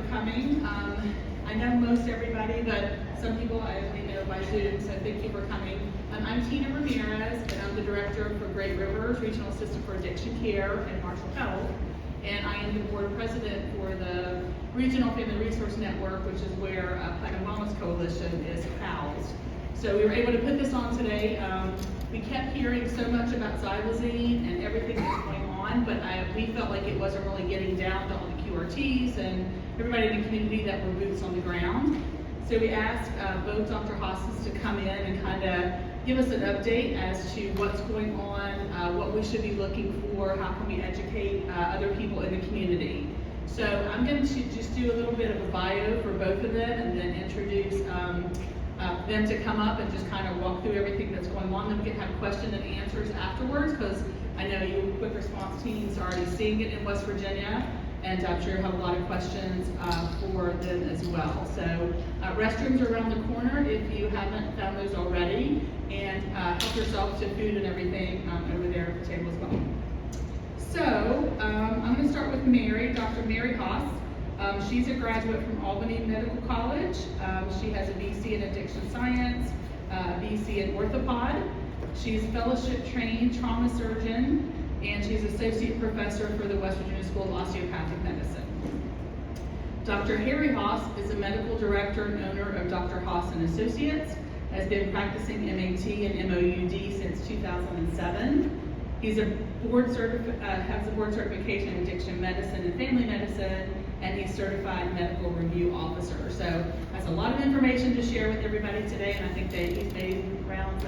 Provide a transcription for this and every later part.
for coming. I know most everybody, but some people I only know by Zoom, so thank you for coming. I'm Tina Ramirez, and I'm the director for Great Rivers Regional Assistant for Addiction Care and Marshall Health. And I am the board president for the Regional Family Resource Network, which is where Putnam Wellness Coalition is housed. So we were able to put this on today. We kept hearing so much about Xylazine and everything that's going on, but we felt like it wasn't really getting down to all the QRTs and everybody in the community that were boots on the ground. So we asked both Dr. Hosses to come in and kind of give us an update as to what's going on, what we should be looking for, how can we educate other people in the community. So I'm going to just do a little bit of a bio for both of them and then introduce them to come up and just kind of walk through everything that's going on. Then we can have question and answers afterwards, because I know you quick response teams are already seeing it in West Virginia, and I'm sure you have a lot of questions for them as well. So restrooms are around the corner if you haven't found those already, and help yourself to food and everything over there at the table as well. So I'm going to start with Mary, Dr. Mary Haas. She's a graduate from Albany Medical College. She has a BC in Addiction Science, a BC in Orthopod. She's fellowship trained trauma surgeon, and she's associate professor for the West Virginia School of Osteopathic Medicine. Dr. Harry Haas is a medical director and owner of Dr. Haas and Associates, has been practicing MAT and MOUD since 2007. He's has a board certification in addiction medicine and family medicine, and he's certified medical review officer. So that's a lot of information to share with everybody today, and I think that he's made rounds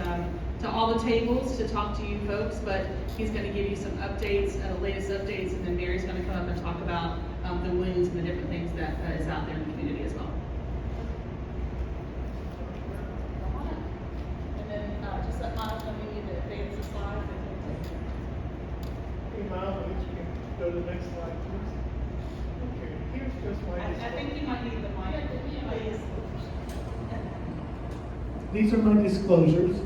to all the tables to talk to you folks, but he's going to give you some updates, latest updates, and then Mary's going to come up and talk about the wounds and the different things that is out there in the community as well. And then just let Miles know we need to advance the slides. Hey Miles, I guess we can go to the next slide, please. Okay, here's just my I think you might need the mic, please. These are my disclosures.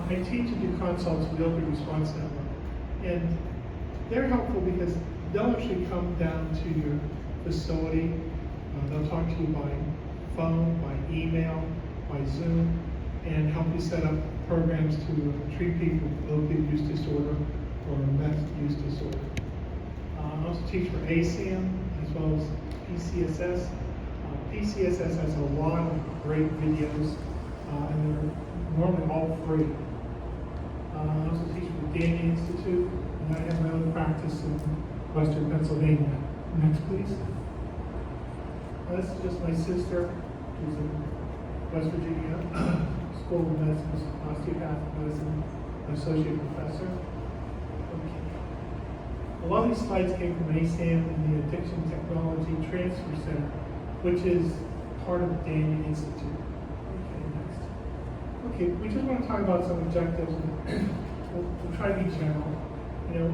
I teach and do consults with the Opioid Response Network, and they're helpful because they'll actually come down to your facility. They'll talk to you by phone, by email, by Zoom, and help you set up programs to treat people with opioid use disorder or meth use disorder. I also teach for ACM as well as PCSS. PCSS has a lot of great videos, and they're normally all free. I also teach for the Danny Institute, and I have my own practice in Western Pennsylvania. Next, please. This is just my sister, who's in West Virginia School of Medicine, Osteopathic Medicine, Associate Professor. Okay. A lot of these slides came from ASAM and the Addiction Technology Transfer Center, which is part of the Danny Institute. Okay, we just want to talk about some objectives, and we'll try to be general. You know,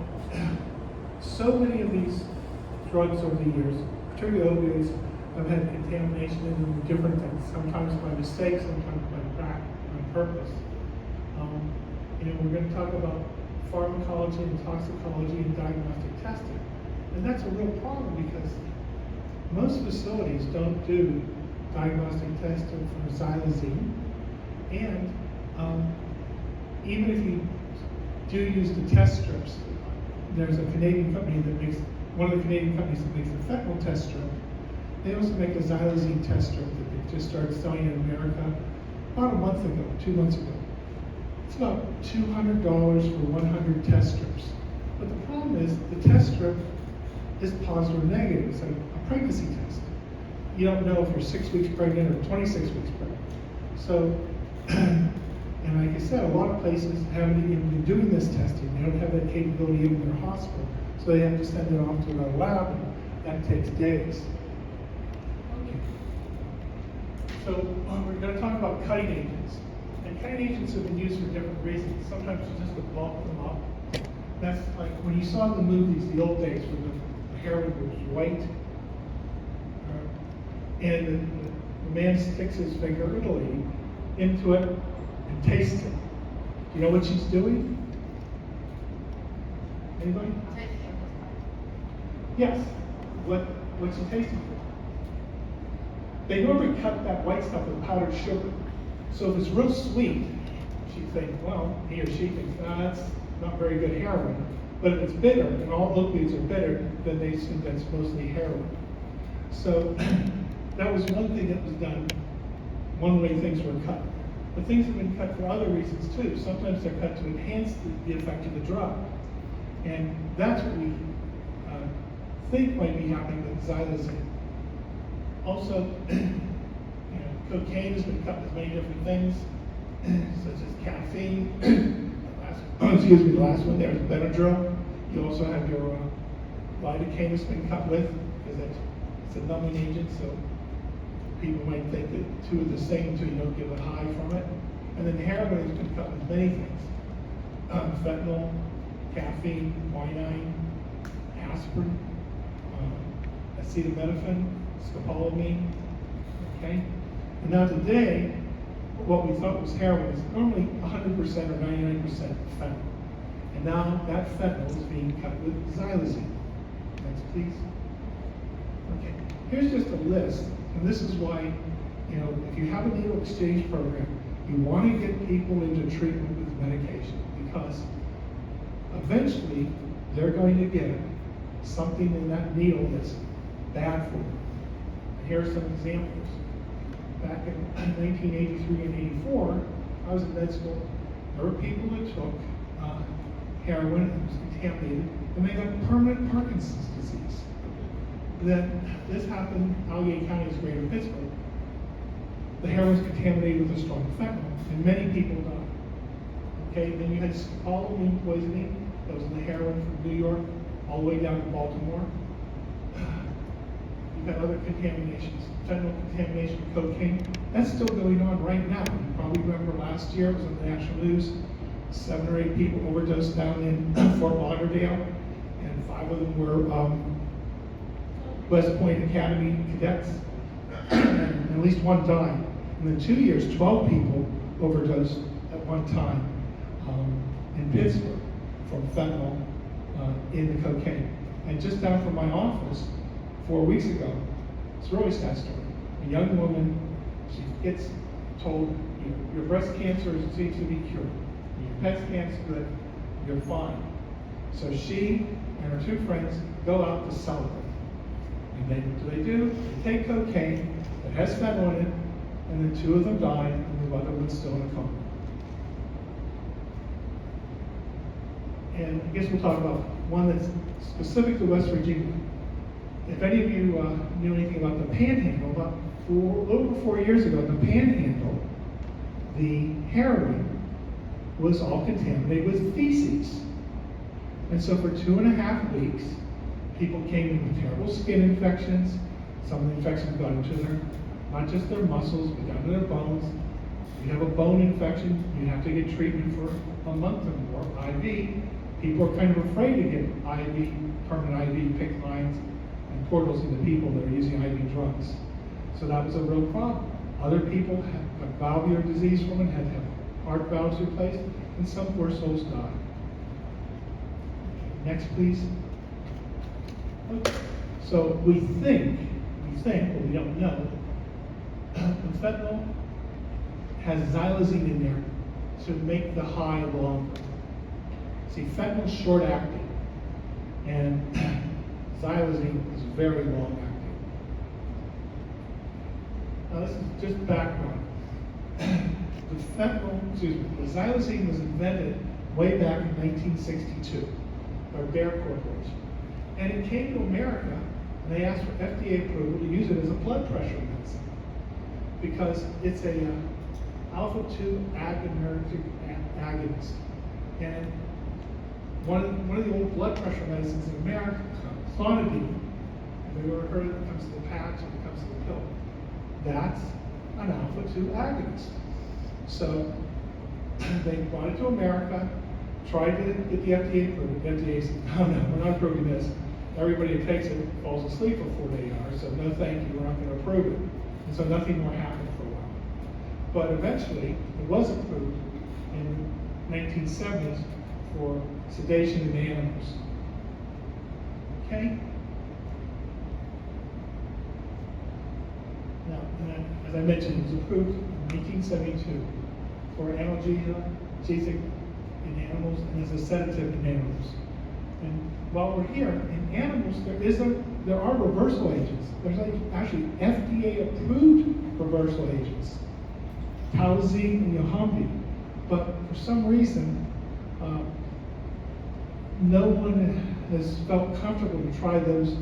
so many of these drugs over the years, particularly opioids, have had contamination in them with different things, sometimes by mistake, sometimes on purpose. You know, we're going to talk about pharmacology and toxicology and diagnostic testing. And that's a real problem because most facilities don't do diagnostic testing for Xylazine. And even if you do use the test strips, there's a Canadian company that makes, one of the Canadian companies that makes the fentanyl test strip. They also make a Xylazine test strip that they just started selling in America about a month ago, 2 months ago. It's about $200 for 100 test strips. But the problem is the test strip is positive or negative. It's like a pregnancy test. You don't know if you're 6 weeks pregnant or 26 weeks pregnant. So, and like I said, a lot of places haven't even been doing this testing. They don't have that capability in their hospital. So they have to send it off to a lab, and that takes days. Okay. So we're going to talk about cutting agents. And cutting agents have been used for different reasons. Sometimes just to bulk them up. That's like when you saw the movies, the old days, where the heroin was white, and the man sticks his finger literally into it and tastes it. You know what she's doing? Anybody? Yes. What's she tasting for? they normally cut that white stuff with powdered sugar. So if it's real sweet, she thinks, well, he or she thinks, that's not very good heroin. But if it's bitter, and all opiates are bitter, then they assume that's mostly heroin. So that was one thing that was done, one way things were cut. But things have been cut for other reasons too. Sometimes they're cut to enhance the effect of the drug. And that's what we think might be happening with xylazine. Also, cocaine has been cut with many different things, such as caffeine. The last one there is Benadryl. You also have your lidocaine has been cut with, because it's a numbing agent, so people might think that two are the same until you don't get a high from it. And then heroin has been cut with many things. Fentanyl, caffeine, quinine, aspirin, acetaminophen, scopolamine, okay? And now today, what we thought was heroin is normally 100% or 99% fentanyl. And now that fentanyl is being cut with xylazine. Next, please. Okay, here's just a list, and this is why, if you have a needle exchange program, you want to get people into treatment with medication, because eventually they're going to get something in that needle that's bad for them. Here are some examples. Back in 1983 and 84, I was in med school. There were people that took heroin and was contaminated, and they got permanent Parkinson's disease. Then this happened in Allegheny County, is greater Pittsburgh. The heroin was contaminated with a strong fentanyl, and many people died. Okay, then you had scopolamine poisoning that was in the heroin from New York all the way down to Baltimore. You've had other contaminations, fentanyl contamination, cocaine. That's still going on right now. You probably remember last year, it was on the national news, 7 or 8 people overdosed down in Fort Lauderdale, and 5 of them were West Point Academy cadets, and at least 1 died. And in 2 years, 12 people overdosed at one time in Pittsburgh from fentanyl in the cocaine. And just down from my office 4 weeks ago, it's a really sad story. A young woman, she gets told, your breast cancer seems to be cured. Your PET scan's good, you're fine. So she and her 2 friends go out to celebrate. And what do? They take cocaine that has fentanyl in it, and then 2 of them died, and the other one's still in a coma. And I guess we'll talk about one that's specific to West Virginia. If any of you knew anything about the Panhandle, about over 4 years ago, the Panhandle, the heroin was all contaminated with feces. And so for 2.5 weeks, people came in with terrible skin infections. Some of the infections got into not just their muscles, but down to their bones. If you have a bone infection, you have to get treatment for a month or more, IV. People are kind of afraid to get IV, permanent IV, PICC lines, and portals into people that are using IV drugs. So that was a real problem. Other people had valvular disease from it, had to have heart valves replaced, and some poor souls died. Next, please. Okay. So we think, but we don't know, the fentanyl has xylazine in there to make the high longer. See, fentanyl's short acting, and xylazine is very long acting. Now this is just background. The xylazine was invented way back in 1962 by Bayer Corporation. And it came to America, and they asked for FDA approval to use it as a blood pressure medicine, because it's a alpha-2 adrenergic agonist. And one of the old blood pressure medicines in America, clonidine, have you ever heard of it? It comes to the patch and it comes to the pill. That's an alpha-2 agonist. So they brought it to America, tried to get the FDA approved. The FDA said, no, we're not approving this. Everybody who takes it falls asleep for 48 hours, so no thank you, we're not going to approve it. And so nothing more happened for a while. But eventually, it was approved in 1970s for sedation in animals. Okay? Now, as I mentioned, it was approved in 1872 for analgesic in animals and as a sedative in animals. And while we're here, in animals, there are reversal agents. There's actually FDA-approved reversal agents, Xylazine and Yohambi. But for some reason, no one has felt comfortable to try those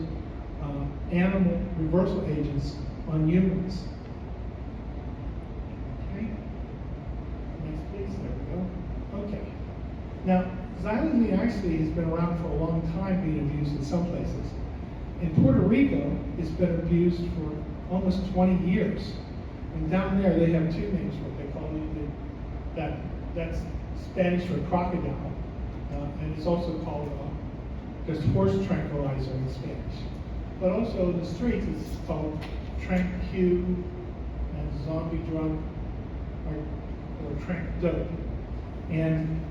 animal reversal agents on humans. Okay. Next, please. There we go. Okay. Now, Xylazine actually has been around for a long time, being abused in some places. In Puerto Rico, it's been abused for almost 20 years. And down there, they have two names for it. They call it, that's Spanish for crocodile. And it's also called just horse tranquilizer in Spanish. But also in the streets, it's called Tranq and zombie drug, or Tranq dope. And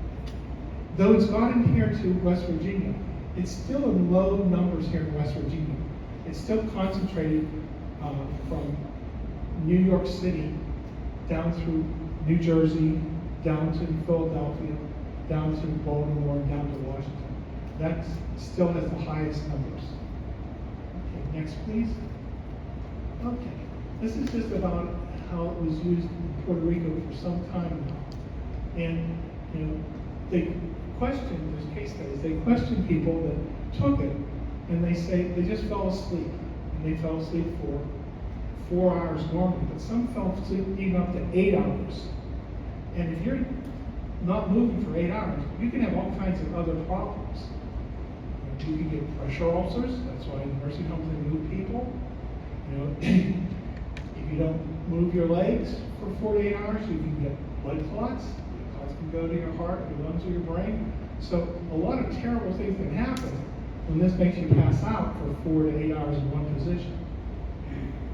though it's gotten here to West Virginia, it's still in low numbers here in West Virginia. It's still concentrated from New York City down through New Jersey, down to Philadelphia, down to Baltimore, down to Washington. That still has the highest numbers. Okay, next please. Okay, this is just about how it was used in Puerto Rico for some time now. And, you know, they question, there's case studies, they question people that took it, and they say they just fell asleep. And they fell asleep for 4 hours normally, but some fell asleep even up to 8 hours. And if you're not moving for 8 hours, you can have all kinds of other problems. You can get pressure ulcers, that's why in nursing homes they move people. You know, if you don't move your legs for 48 hours, you can get blood clots. The clots can go to your heart, your lungs, or your brain. So a lot of terrible things can happen when this makes you pass out for 4 to 8 hours in one position.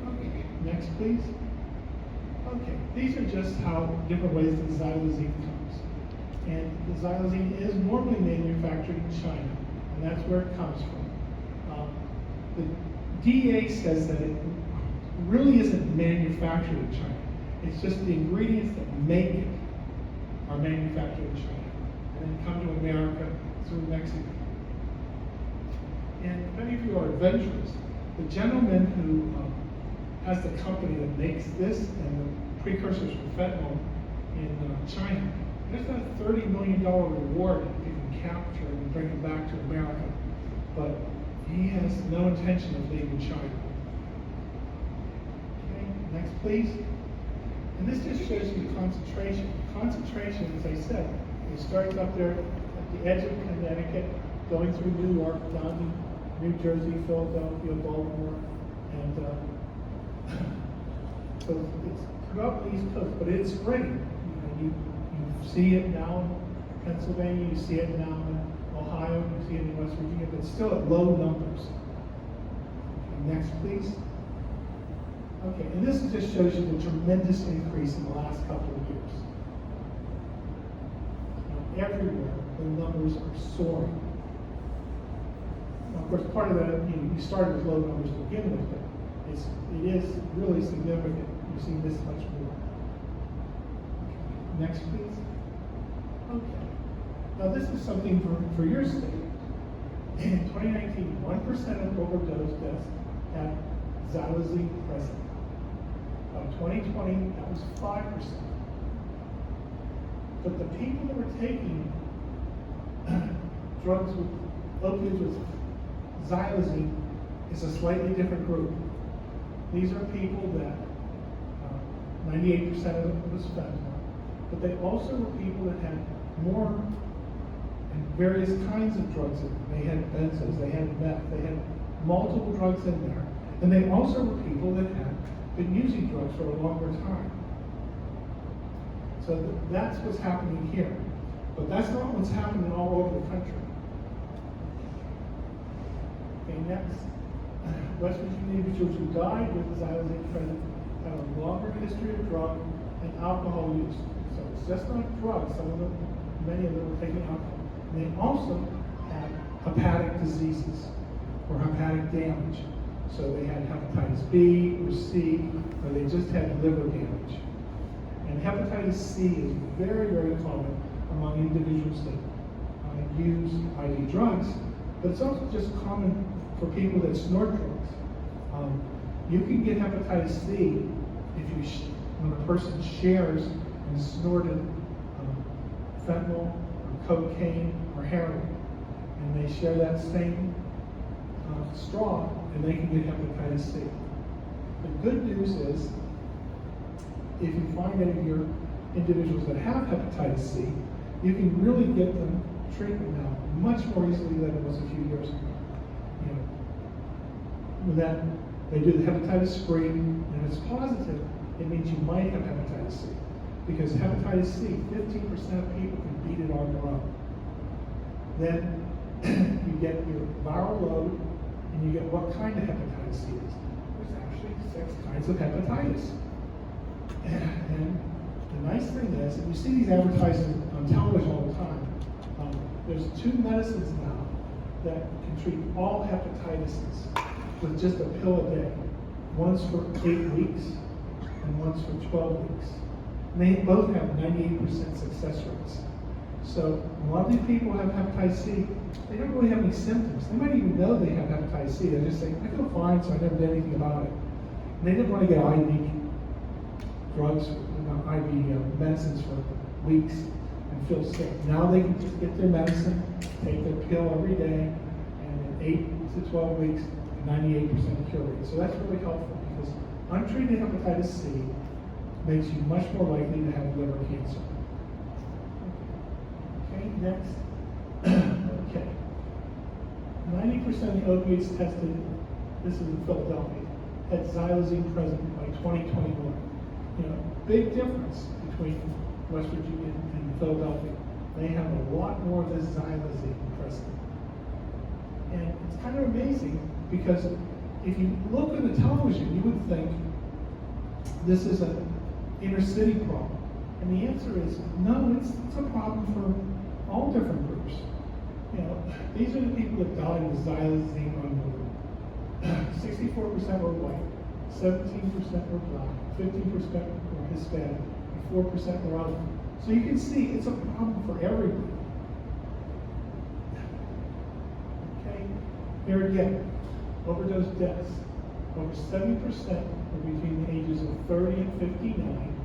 Okay, next please. Okay, these are just how different ways the xylazine comes. And the xylazine is normally manufactured in China, and that's where it comes from. The DEA says that it really isn't manufactured in China. It's just the ingredients that make it are manufactured in China and then come to America through Mexico. And many of you are adventurous. The gentleman who has the company that makes this and the precursors for fentanyl in China, there's a $30 million reward if you can capture and bring it back to America. But he has no intention of leaving China. Okay, next please. And this just shows you the concentration. Concentration, as I said, it starts up there at the edge of Connecticut, going through New York, down to New Jersey, Philadelphia, Baltimore, and so it's throughout the East Coast, but it's spreading. You see it now in Pennsylvania, you see it now in Ohio, you see it in West Virginia, but it's still at low numbers. Okay, next, please. Okay, and this just shows you the tremendous increase in the last couple of years. Everywhere, the numbers are soaring. Now, of course, part of that, you started with low numbers to begin with, but it is really significant. You're seeing this much more. Okay. Next, please. Okay. Now, this is something for your state. In 2019, 1% of overdose deaths had xylazine present. By 2020, that was 5%. But the people that were taking drugs with opiates with xylazine is a slightly different group. These are people that 98% of them was fentanyl, but they also were people that had more and various kinds of drugs in them. They had benzos, they had meth, they had multiple drugs in there. And they also were people that had been using drugs for a longer time. So that's what's happening here. But that's not what's happening all over the country. Okay, next. West Virginia individuals who died with xylazine present had a longer history of drug and alcohol use. So it's just not drugs. Many of them were taking alcohol. And they also had hepatic diseases or hepatic damage. So they had hepatitis B or C, or they just had liver damage. And hepatitis C is very, very common among individuals that use IV drugs, but it's also just common for people that snort drugs. You can get hepatitis C if when a person shares and snorted fentanyl or cocaine or heroin, and they share that same straw, and they can get hepatitis C. The good news is, if you find any of your individuals that have hepatitis C, you can really get them treatment now much more easily than it was a few years ago. You know, when that they do the hepatitis screen, and if it's positive, it means you might have hepatitis C. Because hepatitis C, 15% of people can beat it on their own. Then you get your viral load, and you get what kind of hepatitis C is. There's actually 6 kinds of hepatitis. And the nice thing is, and you see these advertisements on television all the time, there's 2 medicines now that can treat all hepatitis with just a pill a day. One's for 8 weeks, and one's for 12 weeks. And they both have 98% success rates. So a lot of these people have hepatitis C, they don't really have any symptoms. They might even know they have hepatitis C. They just say, I feel fine, so I never did anything about it. And they didn't want to get IV drugs, IV medicines for weeks and feel sick. Now they can just get their medicine, take their pill every day, and in 8 to 12 weeks, 98% cure rate. So that's really helpful because untreated hepatitis C makes you much more likely to have liver cancer. Okay, next. Okay. 90% of the opiates tested, this is in Philadelphia, had xylazine present by 2021. You know, big difference between West Virginia and Philadelphia. They have a lot more of this xylazine present. And it's kind of amazing because if you look at the television, you would think this is an inner city problem. And the answer is no, it's a problem for all different groups. You know, these are the people that died with xylazine unloaded. 64% were white, 17% were black, 15% were Hispanic, and 4% were other. So you can see it's a problem for everybody. Okay, here again, overdose deaths. Over 70% were between the ages of 30 and 59,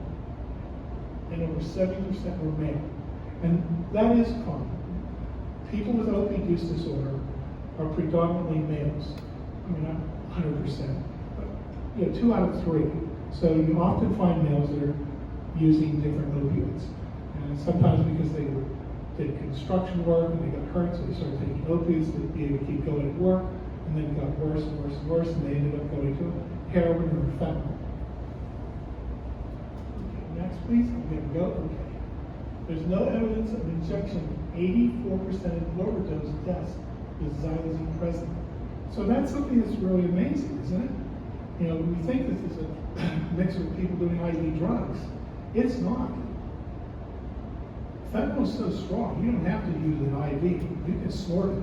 and over 70% were male. And that is common. People with opioid use disorder are predominantly males. I mean, not 100%, but you know, 2 out of 3. So you often find males that are using different opioids. And sometimes because they did construction work and they got hurt, so they started taking opioids to be able to keep going at work, and then it got worse and worse and worse, and they ended up going to heroin or fentanyl. Okay, next please. I'm going to go. Okay. There's no evidence of injection. 84% of overdose deaths with xylazine present. So that's something that's really amazing, isn't it? You know, we think this is a mix with people doing IV drugs. It's not. Fentanyl is so strong, you don't have to use an IV. You can snort it.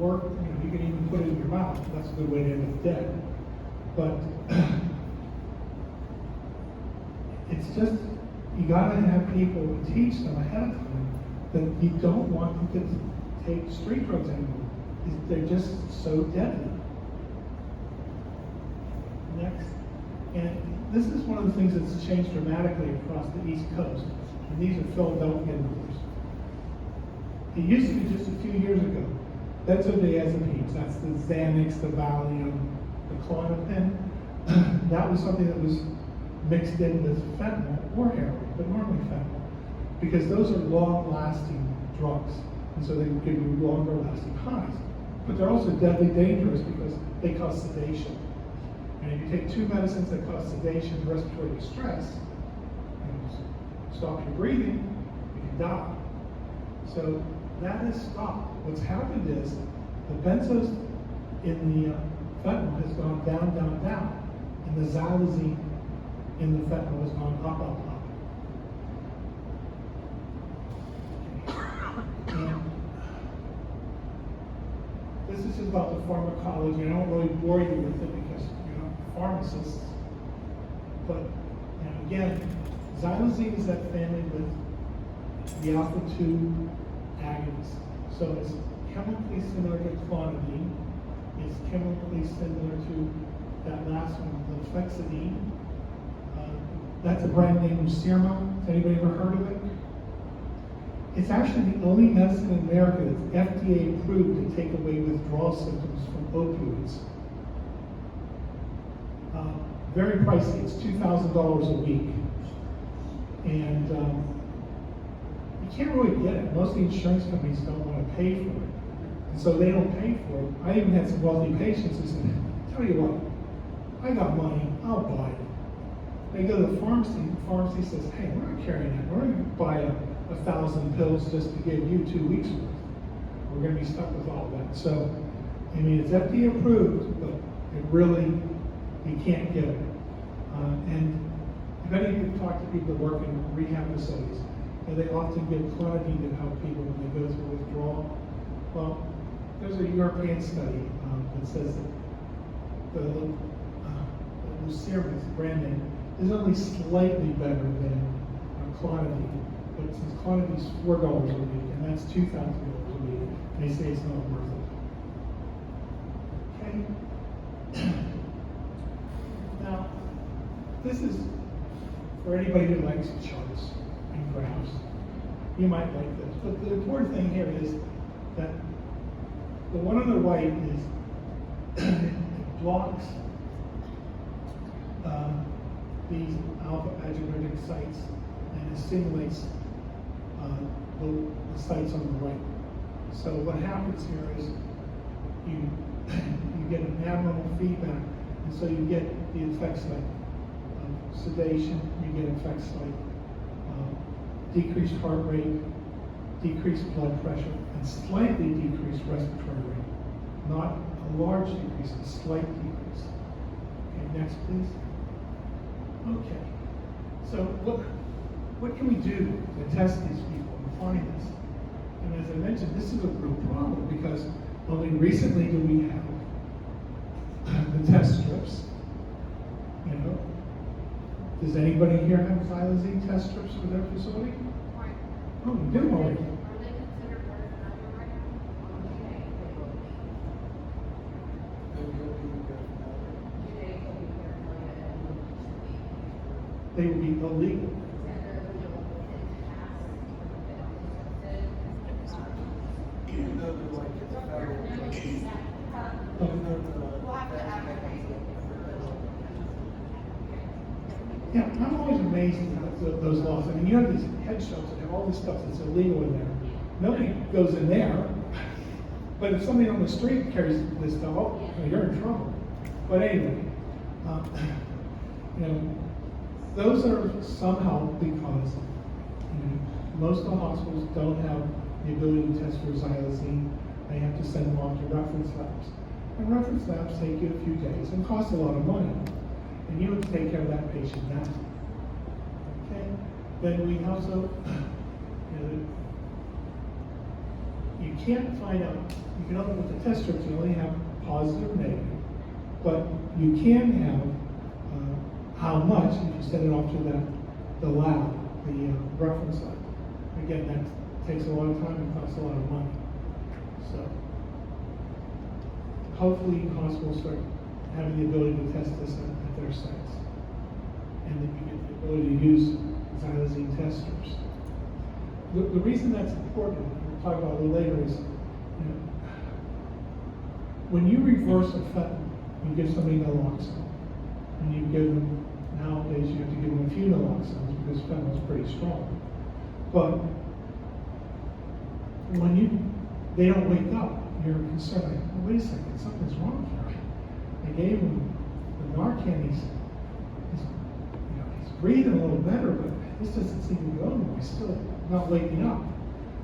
Or you know, you can even put it in your mouth. That's a good way to end up dead. But it's just, you gotta have people teach them ahead of time that you don't want them to take street drugs anymore. They're just so deadly. Next. And this is one of the things that's changed dramatically across the East Coast. And these are Philadelphia numbers. It used to be just a few years ago. Benzodiazepines, that's the Xanax, the Valium, the Klonopin. That was something that was mixed in with fentanyl or heroin, but normally fentanyl, because those are long-lasting drugs, and so they will give you longer-lasting highs. But they're also deadly dangerous because they cause sedation. And if you take 2 medicines that cause sedation and respiratory distress, and stop your breathing, you can die. So that has stopped. What's happened is the benzos in the fentanyl has gone down, down, down, and the xylazine in the fentanyl has gone up, up, up. And this is just about the pharmacology. I don't really bore you with it because you're not pharmacists. But again, xylazine is that family with the alpha-2 agonist. So it's chemically similar to clonidine. It's chemically similar to that last one, the Xylazine. That's a brand name Lucirma. Has anybody ever heard of it? It's actually the only medicine in America that's FDA approved to take away withdrawal symptoms from opioids. Very pricey. It's $2,000 a week. And you can't really get it. Most of the insurance companies don't want to pay for it. And so they don't pay for it. I even had some wealthy patients who said, tell you what, I got money, I'll buy it. They go to the pharmacy says, hey, we're not carrying that. We're going to buy 1,000 pills just to give you 2 weeks worth. We're going to be stuck with all that. So, I mean, it's FDA approved, but it really, you can't get it. And if any of you talk to people that work in rehab facilities, they often give clonidine to help people when they go through withdrawal. Well, there's a European study that says that the Lucirma, brand name, is only slightly better than clonidine. But since clonidine is $4 a week, and that's $2,000 a week, they say it's not worth it. Okay? Now, this is for anybody who likes charts and graphs. You might like this. But the important thing here is that the one on the right is it blocks these alpha adrenergic sites and it stimulates the sites on the right. So what happens here is you get an abnormal feedback, and so you get the effects like sedation, you get effects like decreased heart rate, decreased blood pressure, and slightly decreased respiratory rate. Not a large decrease, a slight decrease. Okay, next please. Okay, so what can we do to test these people and find this? And as I mentioned, this is a real problem because only recently do we have the test strips. You know, does anybody here have Xylazine test strips for their facility? Oh, you do already. They would be illegal. Yeah, I'm always amazed at those laws. I mean, you have these head shops that have all this stuff that's illegal in there. Nobody goes in there. But if somebody on the street carries this stuff, oh, you're in trouble. But anyway, you know, those are somehow because most of the hospitals don't have the ability to test for xylazine. They have to send them off to reference labs. And reference labs take you a few days and cost a lot of money. And you have to take care of that patient now. Okay? Then we also, you can't find out, you can only, with the test strips, you only have positive, negative. But you can have how much if you send it off to the lab, the reference lab. Again, that takes a lot of time and costs a lot of money. So hopefully hospitals start having the ability to test this at their sites. And that you get the ability to use xylazine test strips. The reason that's important, we'll talk about a little later, is when you reverse a fentanyl, you give somebody naloxone. And you give them, nowadays you have to give them a few naloxones because fentanyl is pretty strong. But when they don't wake up, you're concerned, like, oh, wait a second, something's wrong here. I gave him the Narcan, he's breathing a little better, but this doesn't seem to go anywhere. He's still not waking up.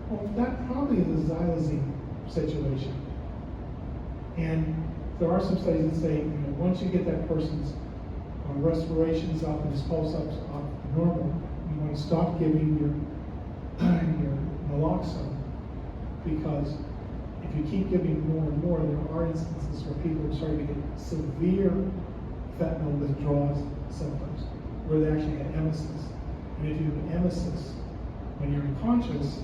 Well, that probably is a xylazine situation. And there are some studies that say, once you get that person's respirations up and his pulse up normal, you want to stop giving your naloxone, because if if you keep giving more and more, there are instances where people are starting to get severe fentanyl withdrawal symptoms, where they actually had emesis. And if you have emesis when you're unconscious,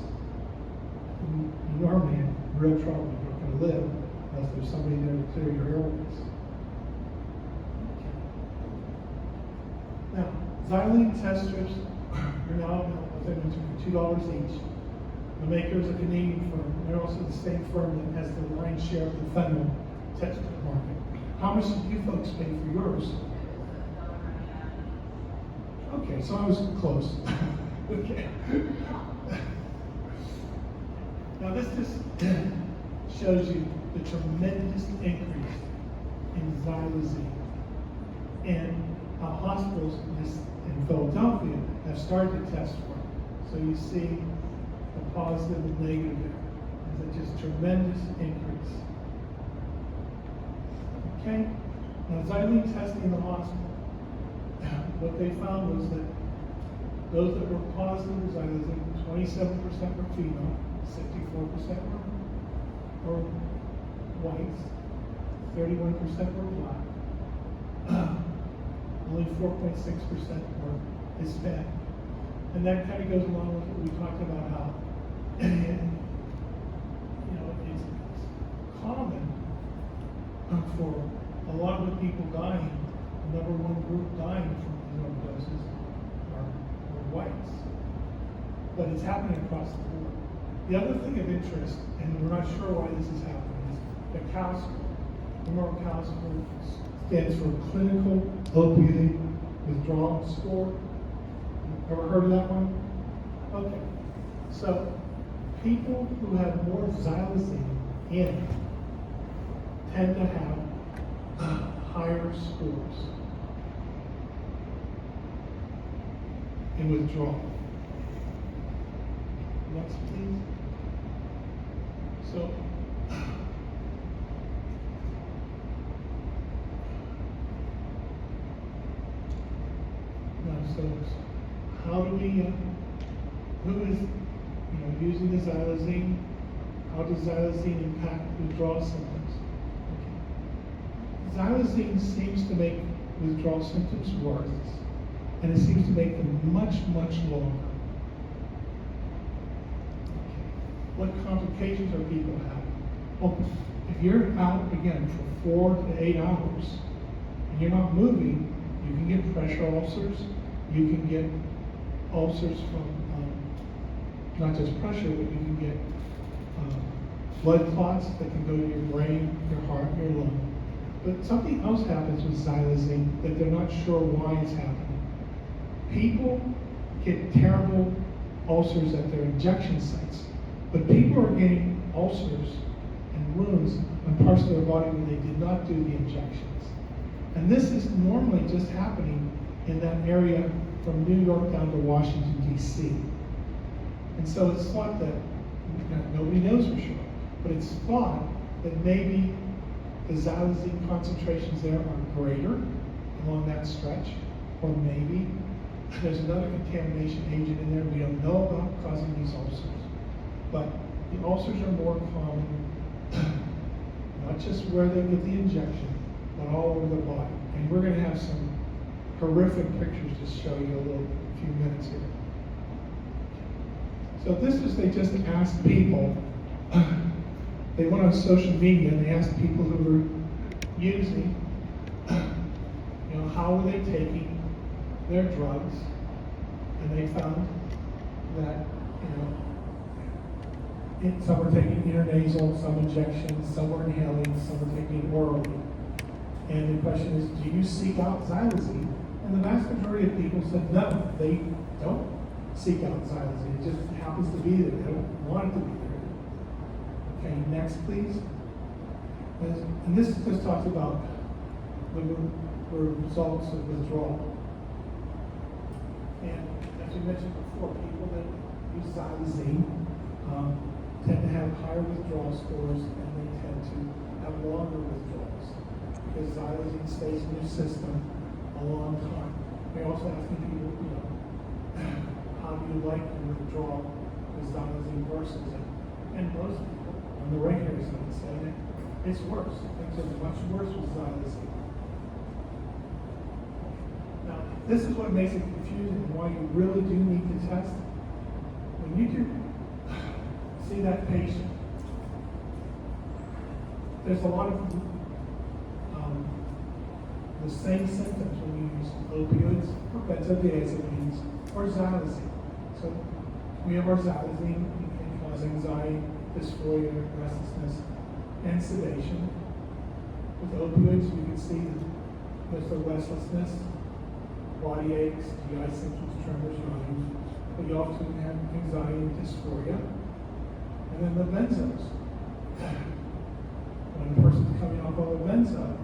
you normally in real trouble. You're not going to live unless there's somebody there to clear your airways. Now, Xylazine test strips are now, as I mentioned, for $2 each. The maker is a Canadian firm. They're also the same firm that has the lion's share of the fentanyl test strip market. How much did you folks pay for yours? Okay, so I was close. Okay. Now this just shows you the tremendous increase in Xylazine. And hospitals in Philadelphia have started to test for it. So you see the positive and negative there. It's just tremendous increase. Okay? Now Xylazine testing in the hospital, what they found was that those that were positive for Xylazine, 27% were female, 64% were whites, 31% were black, only 4.6% were Hispanic. And that kind of goes along with what we talked about how, it's common for a lot of the people dying, the number one group dying from these overdoses are whites. But it's happening across the board. The other thing of interest, and we're not sure why this is happening, is the CAL score. Remember CAL score stands for Clinical Opioid Withdrawal Score. Ever heard of that one? Okay. So people who have more Xylazine in tend to have higher scores in withdrawal. Next, please. So, how do we, who is, using the Xylazine? How does Xylazine impact withdrawal symptoms? Okay. Xylazine seems to make withdrawal symptoms worse, and it seems to make them much, much longer. What complications are people having? Well, if you're out again for 4 to 8 hours and you're not moving, you can get pressure ulcers. You can get ulcers from not just pressure, but you can get blood clots that can go to your brain, your heart, your lung. But something else happens with Xylazine that they're not sure why it's happening. People get terrible ulcers at their injection sites. But people are getting ulcers and wounds on parts of their body where they did not do the injections. And this is normally just happening in that area from New York down to Washington, D.C. And so it's thought that, nobody knows for sure, but it's thought that maybe the Xylazine concentrations there are greater along that stretch, or maybe there's another contamination agent in there we don't know about causing these ulcers. But the ulcers are more common, not just where they get the injection, but all over the body. And we're going to have some horrific pictures to show you a few minutes here. So this is, they just asked people, they went on social media and they asked people who were using, how were they taking their drugs, and they found that, some were taking intranasal, some injections, some were inhaling, some were taking it orally. And the question is, do you seek out Xylazine? And the vast majority of people said no, they don't seek out Xylazine. It just happens to be there. They don't want it to be there. Okay, next please. And this just talks about the results of withdrawal. And as we mentioned before, people that use Xylazine tend to have higher withdrawal scores, and they tend to have longer withdrawals because Xylazine stays in your system a long time. They also ask people, how do you like your withdrawal with Xylazine versus it? And most people, on on the right here side, saying it's worse. Things are much worse with xylazine. Now, this is what makes it confusing and why you really do need to test. When you do see that patient, there's a lot of the same symptoms when you use opioids or benzodiazepines or xylazine. So we have our xylazine, it can cause anxiety, dysphoria, restlessness, and sedation. With opioids, you can see there's the restlessness, body aches, GI symptoms, tremors, yawning, but you often have anxiety and dysphoria. And then the benzos. When a person's coming off of a benzo,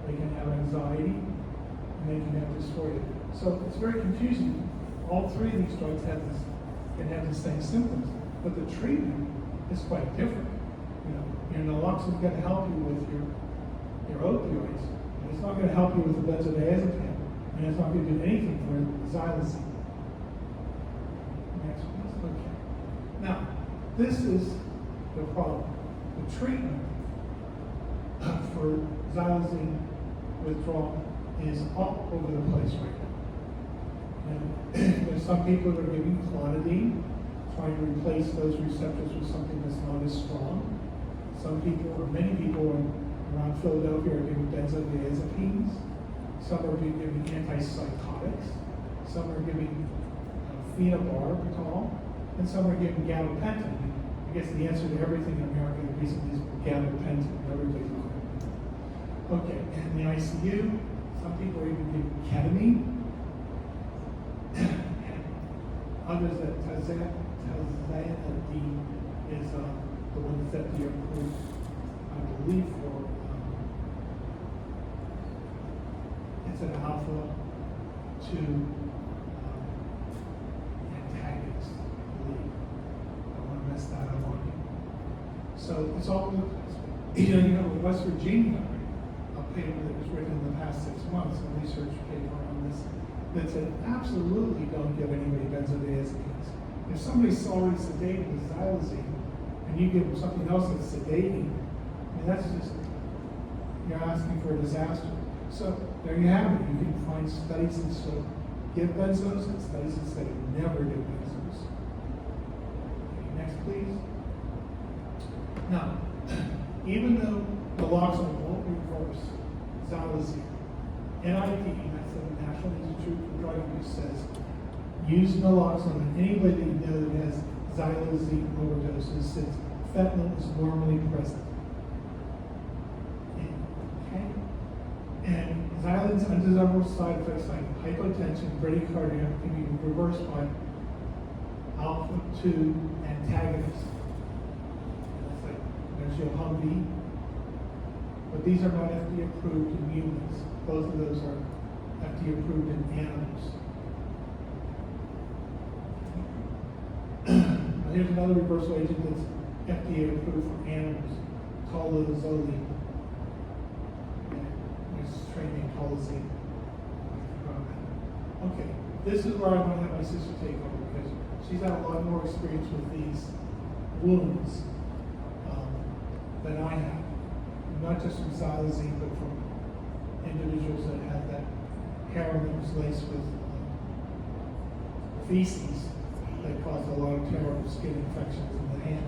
they can have anxiety and they can have dysphoria. So it's very confusing. All three of these drugs can have the same symptoms, but the treatment is quite different. Your naloxone is going to help you with your opioids, and it's not going to help you with the benzodiazepine, and it's not going to do anything for xylazine. Next, please. Okay. Now, this is the problem. The treatment for xylazine withdrawal is all over the place right now. And there's some people that are giving clonidine, trying to replace those receptors with something that's not as strong. Some people, or many people around Philadelphia, are giving benzodiazepines. Some are giving antipsychotics. Some are giving phenobarbital, and some are giving gabapentin. I guess the answer to everything in America recently is gabapentin. Everybody's on it. Okay, in the ICU, some people are even giving ketamine. Others that Xylazine is the one that's FDA approved, I believe, for it's an alpha 2 antagonist, I believe. I don't want to mess that up on you. So it's all over the place. You have a West Virginia, a paper that was written in the past 6 months, a research paper on this, that said absolutely don't give anybody benzodiazepines. If somebody's already sedated with xylazine, and you give them something else that's sedating, that's just, you're asking for a disaster. So there you have it. You can find studies that say give benzos and studies that say never give benzos. Okay, next, please. Now, even though naloxone won't reverse xylazine, NID, that's the National Institute for Drug Abuse, says use naloxone in any way that you know that has xylazine overdoses since fentanyl is normally present. Okay? And xylazine's undesirable side effects like hypotension, bradycardia can be reversed by alpha 2 antagonists. That's like there's your Humvee. But these are not FDA approved in humans. Both of those are FDA approved in animals. Here's another reversal agent that's FDA approved for animals, Xylazine. There's a strain named Xylazine. Okay, this is where I want to have my sister take over because she's had a lot more experience with these wounds than I have. Not just from xylazine, but from individuals that had that heroin that was laced with feces that caused a lot of terrible skin infections in the hand